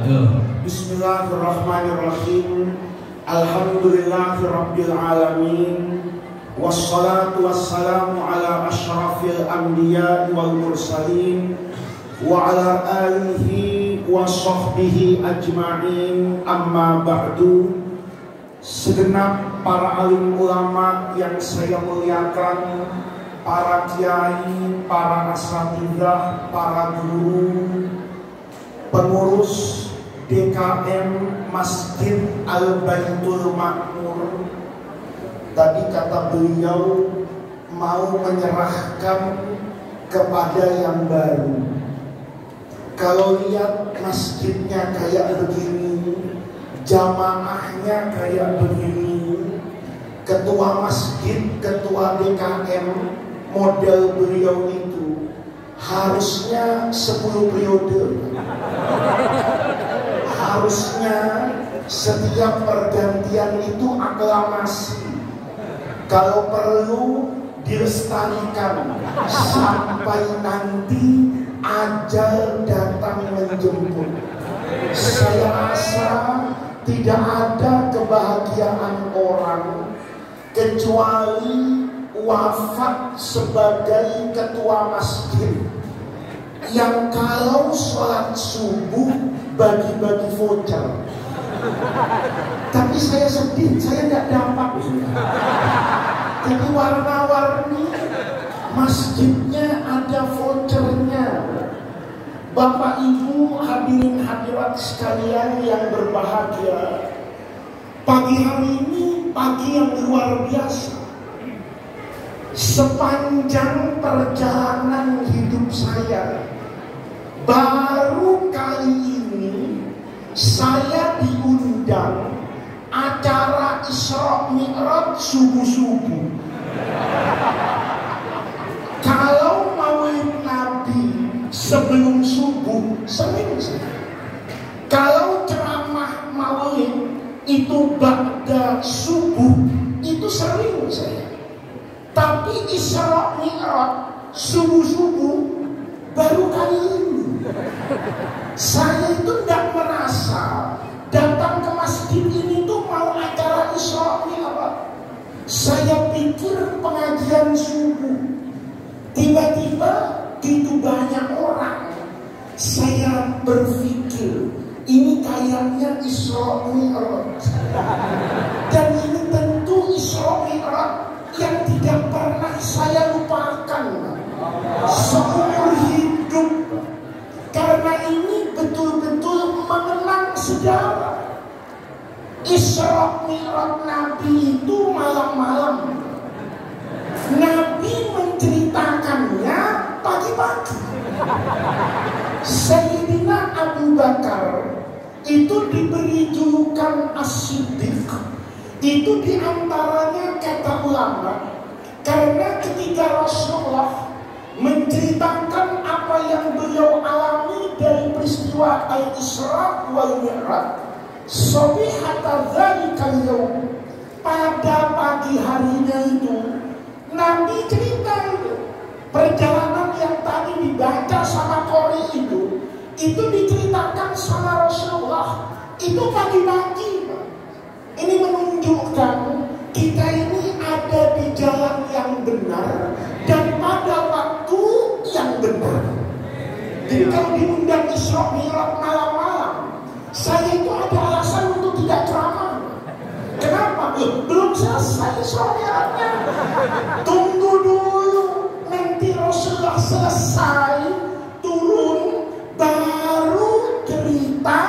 Bismillahirrahmanirrahim. Alhamdulillahirabbil alamin. Wassalatu wassalamu ala asyrafil anbiya wal mursalin wa ala alihi wa sahbihi ajma'in. Amma ba'du. Segenap para alim ulama yang saya muliakan, para kiai, para asatidzah, para guru, pengurus DKM Masjid Al-Baitul Makmur. Tadi kata beliau mau menyerahkan kepada yang baru. Kalau lihat masjidnya kayak begini, jamaahnya kayak begini, ketua masjid, ketua DKM model beliau itu harusnya 10 periode. Harusnya setiap pergantian itu aklamasi. Kalau perlu dilestarikan sampai nanti ajal datang menjemput. Saya rasa tidak ada kebahagiaan orang kecuali wafat sebagai ketua masjid yang kalau sholat subuh bagi-bagi voucher. Tapi saya sedih, saya tidak dapat. Jadi warna-warni masjidnya ada vouchernya. Bapak Ibu hadirin hadirat sekalian yang berbahagia, pagi hari ini pagi yang luar biasa. Sepanjang perjalanan hidup saya, baru kali ini saya diundang acara Isra Mi'raj subuh-subuh. Kalau maulid Nabi sebelum subuh sering saya. Kalau ceramah maulid itu ba'da subuh itu sering saya. Tapi Isra Mi'raj subuh-subuh baru kali ini. Saya itu tidak merasa datang ke masjid ini tuh mau acara Isra Mi'raj. Saya pikir pengajian subuh. Tiba-tiba itu banyak orang. Saya berpikir ini kayaknya Isra Mi'raj. Dan ini tentu Isra Mi'raj yang tidak pernah saya lupakan seumur hidup. Karena ini betul-betul mengenang sejarah. Isra Mi'raj Nabi itu malam-malam. Nabi menceritakannya pagi-pagi. Sayyidina Abu Bakar itu diberi julukan As-Siddiq. Itu diantaranya kata ulama, karena ketika Rasulullah menceritakan apa yang beliau alami dari peristiwa Al-Isra wal Mi'raj, sabihata dzalikal yaum, pada pagi harinya itu Nabi cerita perjalanan yang tadi dibaca sama Qori itu diceritakan sama Rasulullah itu pagi-pagi. Ini menunjukkan kita ini ada di jalan yang benar dan pada waktu yang benar. Jadi kalau diundang Isra Mi'raj malam-malam, saya itu ada alasan untuk tidak ceramah. Kenapa? Belum selesai Isra Mi'rajnya. Tunggu dulu, nanti Rasulullah selesai turun, baru cerita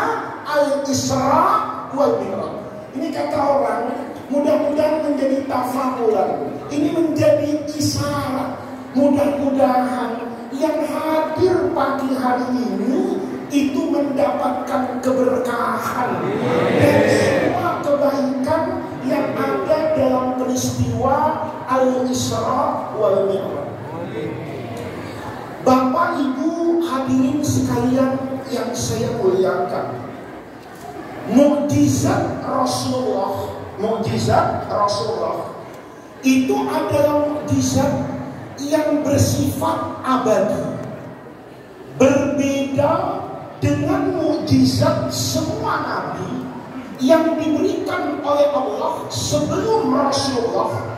Al-Isra wal Mi'raj. Ini kata orang, mudah-mudahan menjadi tafakulan. Ini menjadi isyarat. Mudah-mudahan yang hadir pagi hari ini itu mendapatkan keberkahan dan semua kebaikan yang ada dalam peristiwa Al-Isra wal Mi'raj. Bapak Ibu hadirin sekalian yang saya muliakan, mukjizat Rasulullah itu adalah mukjizat yang bersifat abadi, berbeda dengan mukjizat semua nabi yang diberikan oleh Allah sebelum Rasulullah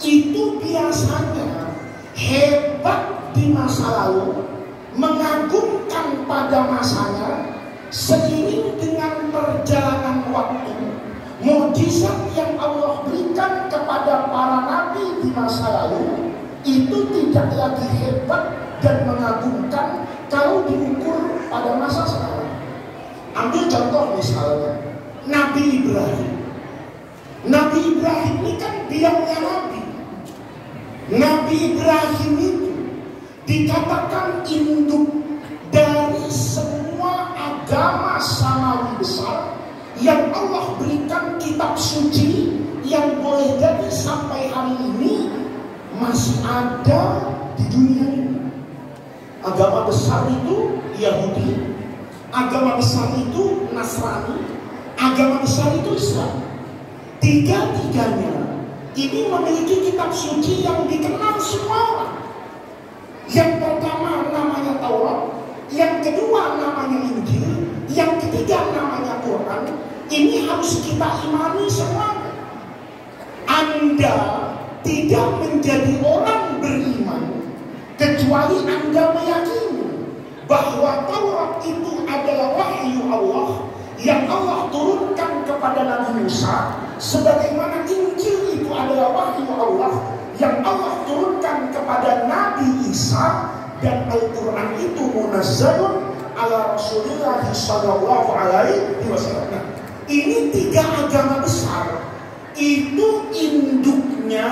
itu biasanya hebat di masa lalu, mengagumkan pada masanya. Seiring dengan perjalanan waktu, mukjizat yang Allah berikan kepada para nabi di masa lalu itu tidak lagi hebat dan mengagumkan kalau diukur pada masa sekarang. Ambil contoh misalnya Nabi Ibrahim. Nabi Ibrahim ini kan biangnya Nabi. Nabi Ibrahim itu dikatakan induk dari semua agama samawi besar yang Allah berikan kitab suci yang boleh jadi sampai hari ini masih ada di dunia ini. Agama besar itu Yahudi, agama besar itu Nasrani, agama besar itu Islam. Tiga-tiganya ini memiliki kitab suci yang dikenal semua orang. Yang pertama namanya Taurat, yang kedua namanya Injil, yang ketiga namanya Quran. Ini harus kita imani semuanya. Anda tidak menjadi orang beriman kecuali Anda meyakini bahwa Taurat itu adalah wahyu Allah yang Allah turunkan kepada Nabi Musa, sebagaimana Injil itu adalah wahyu Allah yang Allah turunkan kepada Nabi Isa, dan Al-Quran itu munazzalun ala Rasulillah sallallahu alaihi wasallam. Nah, ini tiga agama besar itu induknya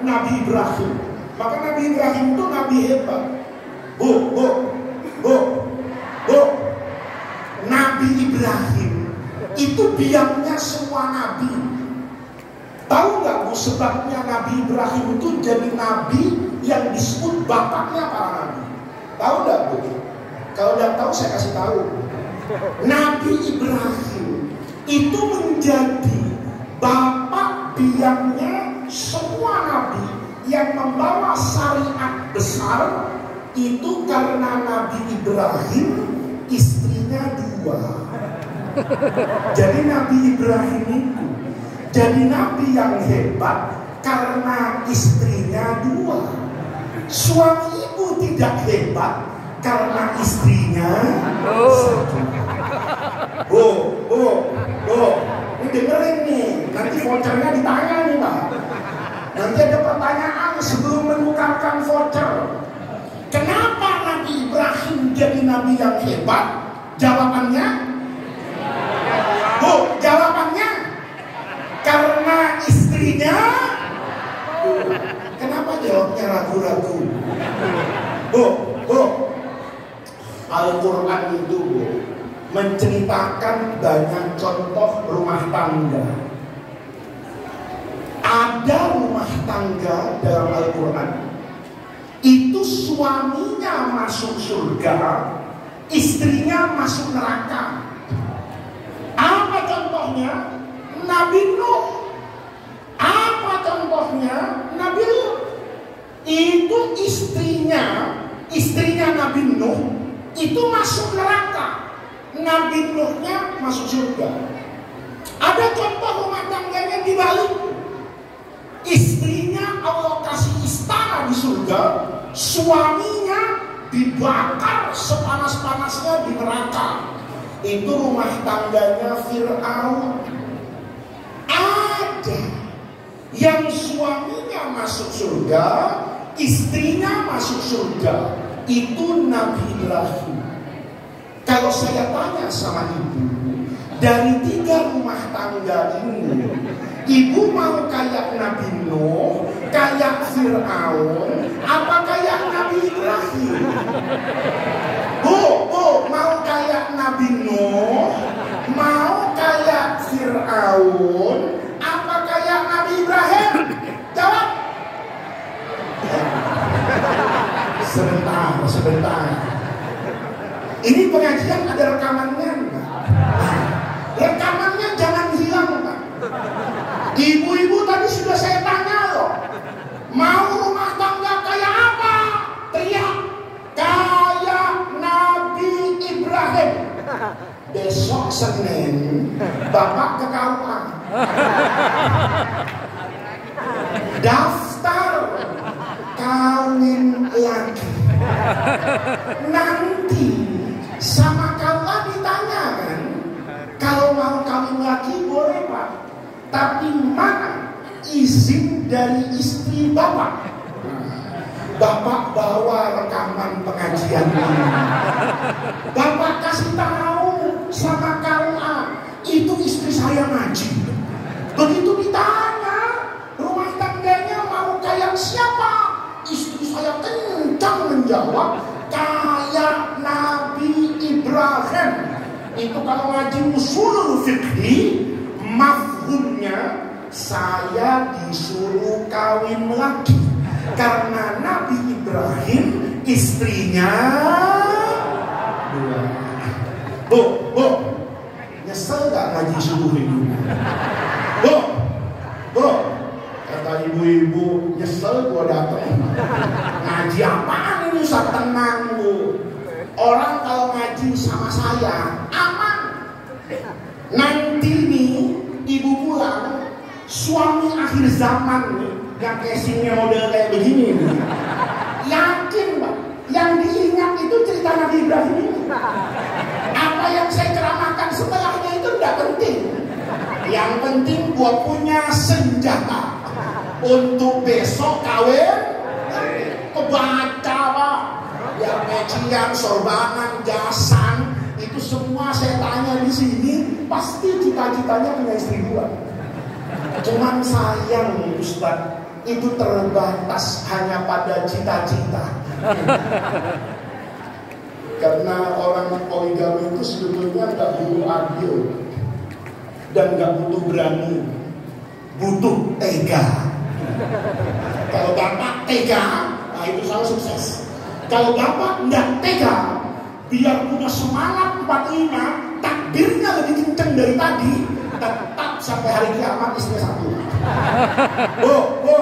Nabi Ibrahim. Maka Nabi Ibrahim itu nabi hebat. Bu, Nabi Ibrahim itu biangnya semua nabi. Tahu nggak Bu sebabnya Nabi Ibrahim itu jadi nabi yang disebut bapaknya para nabi? Tahu nggak Bu? Kalau nggak tahu saya kasih tahu. Nabi Ibrahim itu menjadi bapak biangnya semua nabi yang membawa syariat besar. Itu karena Nabi Ibrahim istrinya 2. Jadi Nabi Ibrahim itu jadi nabi yang hebat karena istrinya 2. Suami ibu tidak hebat karena istrinya 1. Ini dengerin nih, nanti vouchernya ditanya nih Pak. Nanti ada pertanyaan sebelum menukarkan voucher. Kenapa Nabi Ibrahim jadi nabi yang hebat? Jawabannya? Jawabannya karena istrinya. Kenapa jawabnya ragu-ragu? Al-Quran itu menceritakan banyak contoh rumah tangga. Ada rumah tangga dalam Al-Quran itu suaminya masuk surga, istrinya masuk neraka. Apa contohnya? Nabi Nuh. Apa contohnya? Nabi Nuh. Itu istrinya Nabi Nuh itu masuk neraka, Nabi Nuhnya masuk surga. Ada contoh rumah tangganya dibalik. Istrinya Allah kasih istana di surga, suaminya dibakar sepanas-panasnya di neraka. Itu rumah tangganya Fir'aun. Ada yang suaminya masuk surga, istrinya masuk surga. Itu Nabi Ibrahim. Kalau saya tanya sama ibu, dari 3 rumah tangga ini, ibu mau kayak Nabi Nuh, kayak Fir'aun, apa kayak Nabi Ibrahim? Bu, mau kayak Nabi Nuh, mau kayak Fir'aun, apa kayak Nabi Ibrahim? Jawab. Sebentar. Ini pengajian ada rekamannya, Pak. Rekamannya jangan hilang, Pak. Ibu-ibu tadi sudah saya tanya loh, mau rumah tangga kayak apa? Teriak, kayak Nabi Ibrahim. besok Senin Bapak ke KUA daftar kawin lagi. Nanti sama KUA ditanya kan, kalau mau kawin lagi boleh Pak, tapi mana izin dari istri Bapak? Bapak bawa rekaman pengajian ini. Bapak kasih tahu sama KUA, itu istri saya ngaji. Begitu ditanya rumah tangganya mau kayak siapa, istri saya kencang menjawab kayak Nabi Ibrahim. Itu kalau ngaji usulul fikih, mafhumnya saya disuruh kawin lagi karena Nabi Ibrahim istrinya dua. Bu, nyesel gak ngaji subuh ini? Bu, kata ibu-ibu, nyesel gua datang. Ngaji apaan ini? Usah tenang Bu. Orang kalau ngaji sama saya aman. Nanti nih ibu pulang, suami akhir zaman nih, yang casingnya model kayak begini nih. Yakin Pak, yang diingat itu cerita Nabi Ibrahim ini. Apa yang saya ceramahkan setelahnya itu tidak penting. Yang penting gua punya senjata untuk besok kawin. Kebaca Pak, yang pecian, sorbanan, jasan, itu semua saya tanya di sini, pasti cita-citanya punya istri dua. Cuman sayang Ustaz, itu terbatas hanya pada cita-cita. Karena orang poligami itu sebetulnya nggak butuh adil dan nggak butuh berani, butuh tega. Kalau Bapak tega, nah itu selalu sukses. Kalau Bapak nggak tega, biar punya semangat 45, takbirnya lebih kenceng dari tadi, tetap sampai hari kiamat istrinya satu. Bu,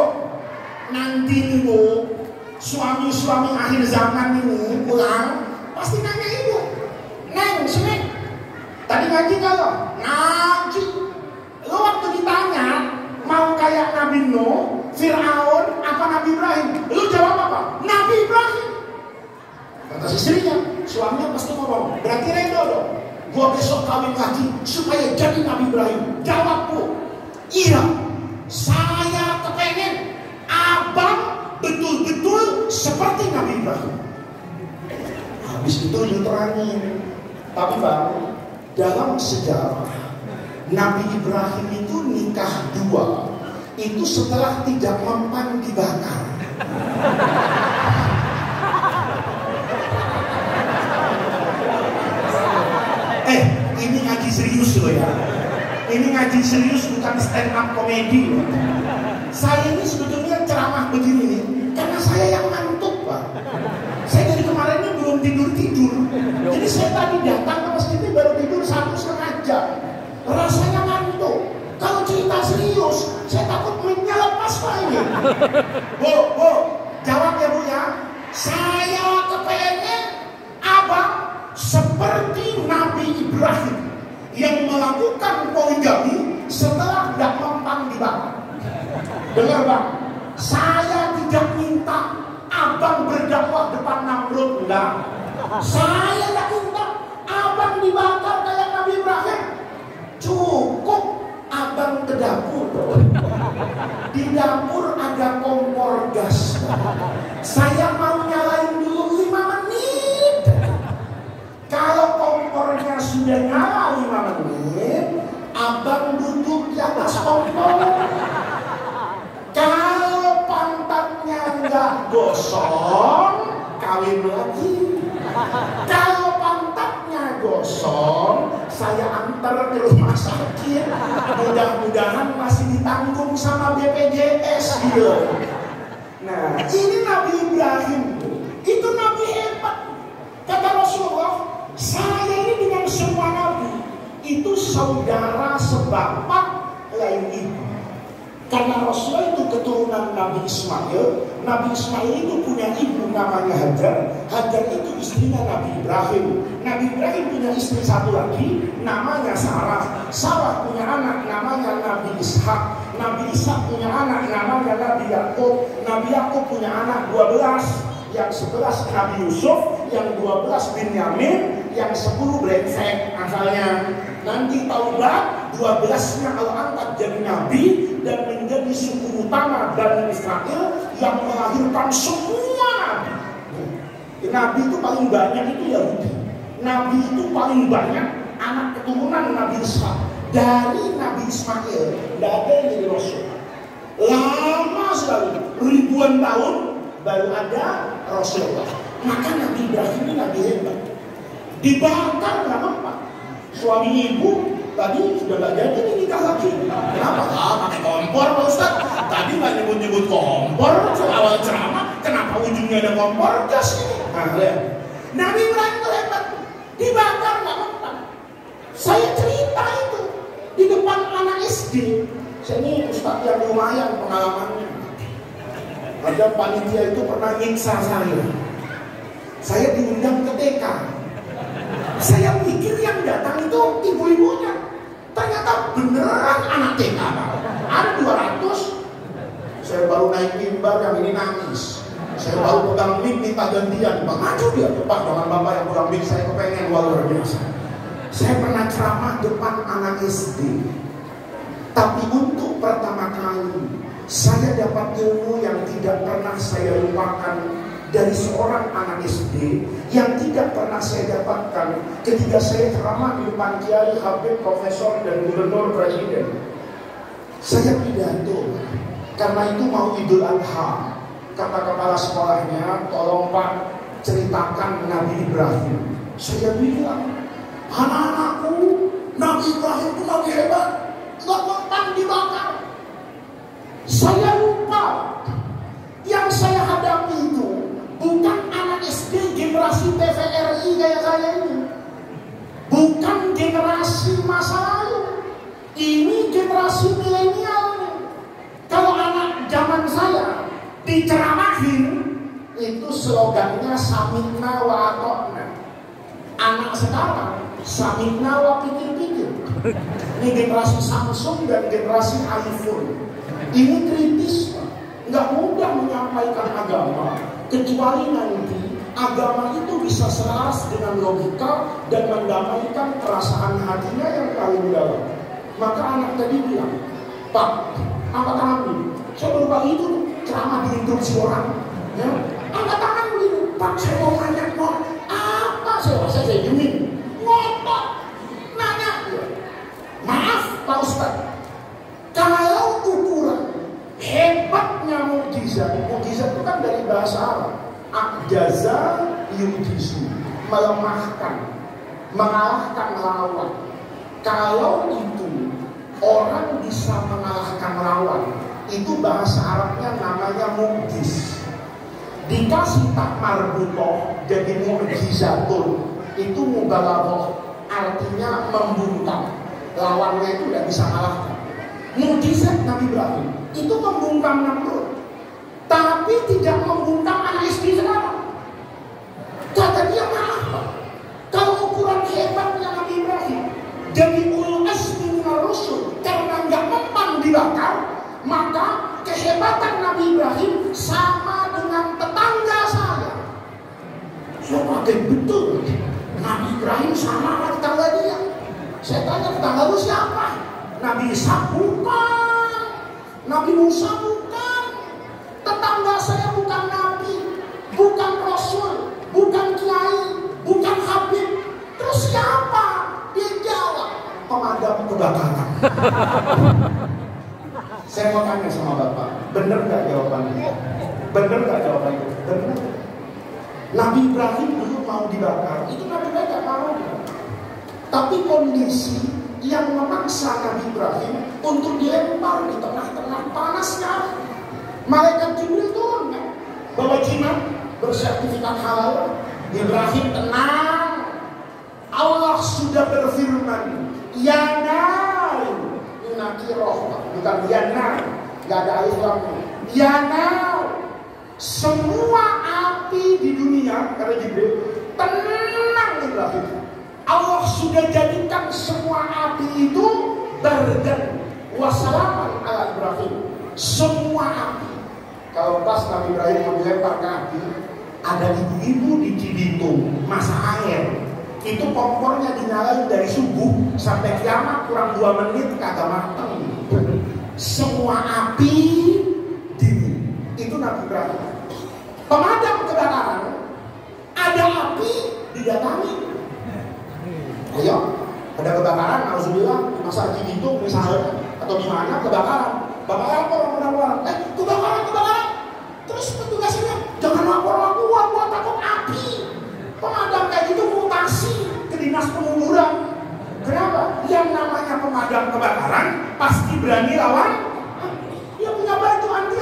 nanti nih Bu, suami-suami akhir zaman ini pulang pasti nanya ibu, Neng sini, tadi ngaji kalau ngaji, lo waktu ditanya mau kayak Nabi Nuh, Fir'aun, apa Nabi Ibrahim, lo jawab apa? Nabi Ibrahim. Kata istrinya, suaminya pasti ngomong, berarti Reno dong, gua besok kawin lagi supaya jadi Nabi Ibrahim. Jawab Bu, iya, saya kepengen abang betul-betul seperti Nabi Ibrahim. Habis itu diterangin, tapi Bang, dalam sejarah Nabi Ibrahim itu nikah dua, itu setelah tidak mempan dibakar. Ini ngaji serius loh ya. Ini ngaji serius, bukan stand up komedi loh. Saya ini sebetulnya ceramah begini nih karena saya yang ngantuk Pak. Saya dari kemarin ini belum tidur. Jadi saya tadi datang ke masjid ini baru tidur 1,5 jam. Rasanya ngantuk. Kalau cerita serius, saya takut mic-nya lepas Pak ini. Bu, jawab ya Bu ya. Saya kepengen abang seperti Nabi Ibrahim yang melakukan poligami setelah tidak mempan dibakar. Dengar Bang, saya tidak minta abang berdakwah depan Namrud, enggak. Saya tidak minta abang dibakar kayak Nabi Ibrahim. Cukup abang ke dapur. Di dapur ada kompor gas. Saya mau nyalain dulu 5 menit. Kalau kompornya sudah nyala 5 menit, abang duduk di atas kompor. Kalau pantatnya nggak gosong, kawin lagi. Kalau pantatnya gosong, saya antar ke rumah sakit. Mudah-mudahan masih ditanggung sama BPJS gitu. Nah, ini Nabi Ibrahim, itu Nabi hebat. Kata Rasulullah, saya ini dengan semua Nabi itu saudara sebapak lain ibu. Karena Rasulullah itu keturunan Nabi Ismail. Nabi Ismail itu punya ibu namanya Hajar. Hajar itu istrinya Nabi Ibrahim. Nabi Ibrahim punya istri satu lagi namanya Sarah. Sarah punya anak namanya Nabi Ishak. Nabi Ishak punya anak namanya Nabi Yakub. Nabi Yakub punya anak 12. Yang 11 Nabi Yusuf, yang 12 Binyamin, yang 10 brengsek asalnya. Nanti Taubat 12-nya Allah angkat jadi nabi dan menjadi suku utama Bani Israel yang melahirkan semua nabi. Nabi itu paling banyak itu Yahudi. Nabi itu paling banyak anak keturunan Nabi Ishak. Dari Nabi Ismail tidak ada yang jadi Rasul. Lama sekali, ribuan tahun baru ada Rasulullah. Maka Nabi Ibrahim ini Nabi hebat. Dibakar nggak apa-apa. Suami ibu tadi sudah nggak jadi nih nikah lagi. Kenapa? Pakai kompor Pak Ustaz. Tadi nggak nyebut-nyebut kompor awal ceramah. Kenapa ujungnya ada kompor gas ini? Nah, lihat. Nabi Ibrahim itu hebat. Dibakar nggak apa-apa. Saya cerita itu di depan anak SD. Saya ini Ustaz yang lumayan pengalamannya. Ada panitia itu pernah nyiksa saya. Saya diundang ke TK. Saya pikir yang datang itu ibu-ibunya. Ternyata beneran anak TK. Ada 200. Saya baru naik mimbar, yang ini nangis. Saya baru pegang mic minta gantian. Bang, maju dia depan dengan bapak yang pegang mic. Saya kepengen luar biasa. Saya pernah ceramah depan anak SD. Tapi untuk pertama kali saya dapat ilmu yang tidak pernah saya lupakan dari seorang anak SD, yang tidak pernah saya dapatkan ketika saya ceramah di depan kiai, habib, profesor, dan gubernur presiden. Saya pidato, karena itu mau Idul Adha. Kata kepala sekolahnya, tolong Pak ceritakan Nabi Ibrahim. Saya bilang, anak-anakku, Nabi Ibrahim itu Nabi hebat, nggak gampang dibakar. Saya lupa yang saya hadapi itu bukan anak SD generasi TVRI kayak saya ini, bukan generasi masa lalu. Ini generasi milenial nih. Kalau anak zaman saya diceramahin itu slogannya samikna wa atokna. Anak sekarang samikna wa pikir-pikir. Ini generasi Samsung dan generasi iPhone. Ini kritis, nggak mudah menyampaikan agama, kecuali nanti agama itu bisa selaras dengan logika dan mendamaikan perasaan hatinya yang paling dalam. Maka anak tadi bilang, Pak, angkat tangan dulu. Saya baru pagi itu ceramah di instruksi orang. Ya, angkat tangan dulu. Pak, saya mau nanya, apa? Saya jamin. Ngotot, nanya. Maaf, Pak Ustaz. Kalau ukuran hebatnya mukjizat itu kan dari bahasa Arab. Akjaza yujizu, melemahkan, mengalahkan lawan. Kalau itu orang bisa mengalahkan lawan, itu bahasa Arabnya namanya mukjiz. Dikasih tak marbutoh jadi mukjizatun, itu mubalaghah, artinya membungkam. Lawannya itu tidak bisa mengalahkan. Mukjizat Nabi Ibrahim itu membungkam Namrud, tapi tidak membungkam anak istri sekarang. Kata dia, maaf, kalau ukuran hebatnya Nabi Ibrahim jadi ulul azmi minar rusul karena nggak mempan dibakar, maka kehebatan Nabi Ibrahim sama dengan tetangga saya. Saya pakai betul Nabi Ibrahim sama dengan tetangga dia. Saya tanya, tetangga lu siapa? Nabi Isa bukan, Nabi Musa bukan, tetangga saya bukan Nabi, bukan Rasul, bukan Kiai, bukan Habib. Terus siapa? Dia jawab, pemadam kebakaran. Saya mau tanya sama Bapak, bener gak jawabannya? Bener gak jawabannya? Bener. Nabi Ibrahim dulu mau dibakar, itu Nabi Ibrahim gak mau. Tapi kondisi yang memaksa Nabi Ibrahim untuk dilempar di tengah-tengah panasnya. Malaikat Jibril turun kan, bawa jimat bersertifikat halal. Ibrahim tenang. Allah sudah berfirman, ya nar, inakiroh, bukan ya nar. Nggak ada alif lam. Ya now, semua api di dunia, kata Jibril, tenang Ibrahim. Allah sudah jadikan semua api itu bardan wassalaman ala Ibrahim. Semua api. Kalau pas Nabi Ibrahim mau dilempar ke api, ada ibu-ibu di Cibitung masak air. Itu kompornya dinyalain dari subuh sampai kiamat kurang 2 menit kagak mateng. Semua api dingin. Itu Nabi Ibrahim. Pemadam kebakaran, ada api didatangi. Ayo, ada kebakaran, alhamdulillah, masa Cibitung misalnya atau di mana kebakaran. Bapak lapor orang kebakaran. Terus petugasnya jangan lapor gua takut api. Pemadam kayak gitu mutasi ke dinas penguburan. Kenapa? Yang namanya pemadam kebakaran pasti berani lawan. Dia punya baju anti.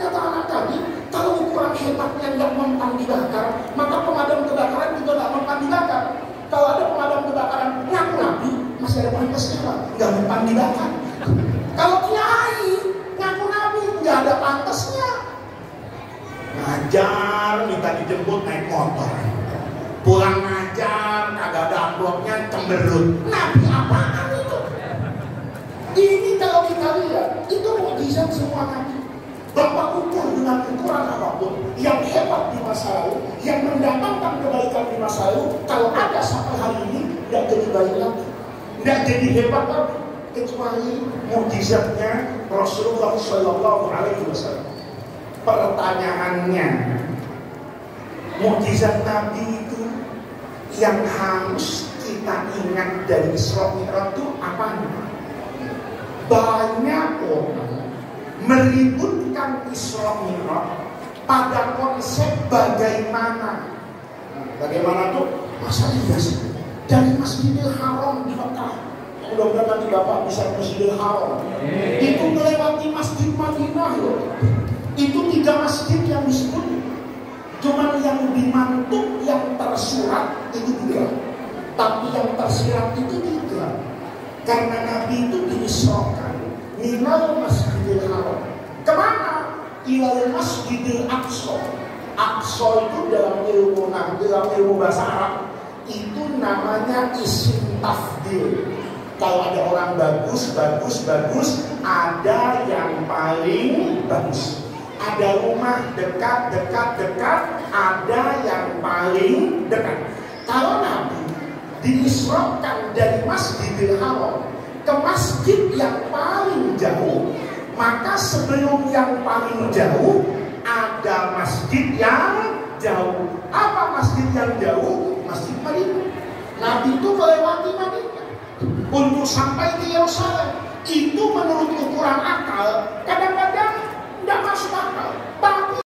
Kata anak tadi, kalau ukuran hebatnya nggak mempan dibakar, maka pemadam kebakaran juga nggak mempan dibakar. Kalau ada pemadam kebakaran ngaku-ngaku masih ada pantasnya, nggak mempan dibakar. Kalau kiai ngaku-ngaku nggak ada pantasnya. Ngajar minta dijemput naik motor. Pulang ngajar, kagak ada amplopnya, cemberut. Nabi apaan itu? Ini kalau kita lihat, itu mukjizat semua nabi. Bapak ukur dengan ukuran apapun, yang hebat di masa lalu, yang mendatangkan kebaikan di masa lalu, kalau ada sampai hari ini, tidak jadi baik lagi, tidak jadi hebat lagi, kecuali mukjizatnya Rasulullah Shallallahu Alaihi Wasallam. Pertanyaannya, mukjizat Nabi itu yang harus kita ingat dari Isra Mi'raj itu apa? Banyak orang meributkan Isra Mi'raj pada konsep bagaimana tuh? Masa iya sih? Dari Masjidil Haram di Mekah, mudah-mudahan nanti Bapak bisa ke Masjidil Haram, itu melewati Masjid Madinah loh. Itu 3 masjid yang disebut. Cuman yang dimantuk, yang tersurat itu 2. Tapi yang tersirat itu 3. Karena Nabi itu diisrokan minal Masjidil Haram. Kemana? Ilal Masjidil Aqsa. Aqsa itu dalam ilmu bahasa Arab itu namanya isim tafdil. Kalau ada orang bagus, ada yang paling bagus. Ada rumah dekat, ada yang paling dekat. Kalau Nabi diisrokan dari Masjidil Haram ke masjid yang paling jauh, maka sebelum yang paling jauh ada masjid yang jauh. Apa masjid yang jauh? Masjid Madinah. Nabi itu melewati Madinah untuk sampai ke Yerusalem. Itu menurut